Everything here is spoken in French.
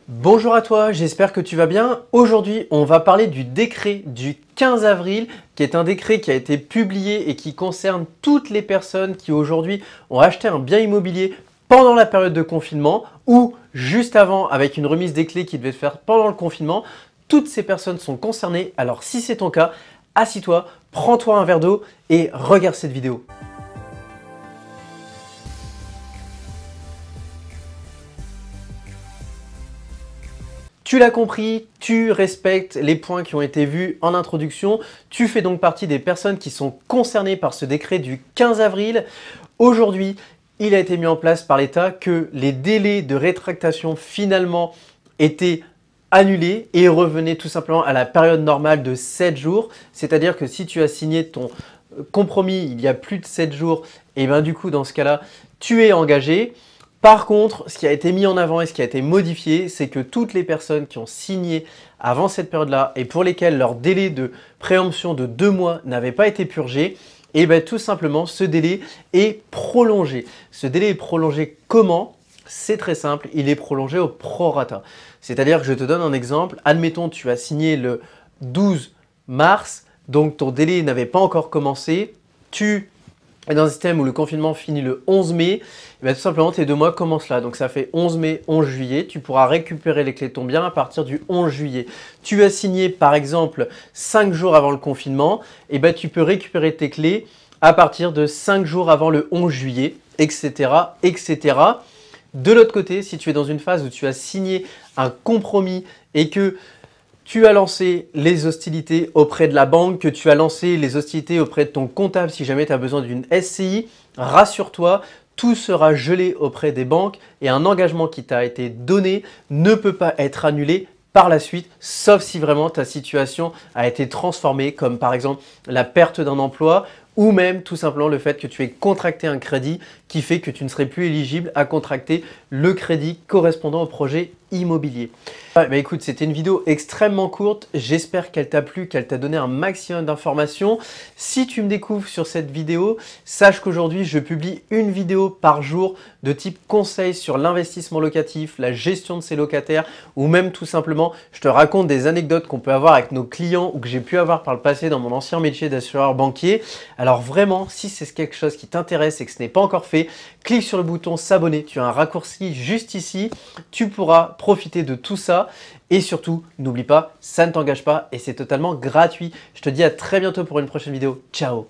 Bonjour à toi, j'espère que tu vas bien. Aujourd'hui, on va parler du décret du 15 avril, qui est un décret qui a été publié et qui concerne toutes les personnes qui aujourd'hui ont acheté un bien immobilier pendant la période de confinement ou juste avant avec une remise des clés qui devait se faire pendant le confinement. Toutes ces personnes sont concernées, alors si c'est ton cas, assis-toi, prends-toi un verre d'eau et regarde cette vidéo. Tu l'as compris, tu respectes les points qui ont été vus en introduction. Tu fais donc partie des personnes qui sont concernées par ce décret du 15 avril. Aujourd'hui, il a été mis en place par l'État que les délais de rétractation finalement étaient annulés et revenaient tout simplement à la période normale de 7 jours. C'est-à-dire que si tu as signé ton compromis il y a plus de 7 jours, et bien du coup dans ce cas-là, tu es engagé. Par contre, ce qui a été mis en avant et ce qui a été modifié, c'est que toutes les personnes qui ont signé avant cette période-là et pour lesquelles leur délai de préemption de 2 mois n'avait pas été purgé, et bien tout simplement ce délai est prolongé. Ce délai est prolongé comment? C'est très simple, il est prolongé au prorata. C'est-à-dire que je te donne un exemple, admettons tu as signé le 12 mars, donc ton délai n'avait pas encore commencé, tu et dans un système où le confinement finit le 11 mai, et bien tout simplement tes 2 mois commencent là. Donc ça fait 11 mai, 11 juillet. Tu pourras récupérer les clés de ton bien à partir du 11 juillet. Tu as signé par exemple 5 jours avant le confinement, et bien tu peux récupérer tes clés à partir de 5 jours avant le 11 juillet, etc. etc. De l'autre côté, si tu es dans une phase où tu as signé un compromis et que tu as lancé les hostilités auprès de la banque, que tu as lancé les hostilités auprès de ton comptable si jamais tu as besoin d'une SCI, rassure-toi, tout sera gelé auprès des banques et un engagement qui t'a été donné ne peut pas être annulé par la suite, sauf si vraiment ta situation a été transformée, comme par exemple la perte d'un emploi ou même tout simplement le fait que tu aies contracté un crédit qui fait que tu ne serais plus éligible à contracter le crédit correspondant au projet immobilier. Ouais, bah écoute, c'était une vidéo extrêmement courte. J'espère qu'elle t'a plu, qu'elle t'a donné un maximum d'informations. Si tu me découvres sur cette vidéo, sache qu'aujourd'hui, je publie une vidéo par jour de type conseil sur l'investissement locatif, la gestion de ses locataires ou même tout simplement, je te raconte des anecdotes qu'on peut avoir avec nos clients ou que j'ai pu avoir par le passé dans mon ancien métier d'assureur banquier. Alors vraiment, si c'est quelque chose qui t'intéresse et que ce n'est pas encore fait, clique sur le bouton s'abonner. Tu as un raccourci juste ici. Tu pourras profiter de tout ça. Et surtout, n'oublie pas, ça ne t'engage pas et c'est totalement gratuit. Je te dis à très bientôt pour une prochaine vidéo. Ciao!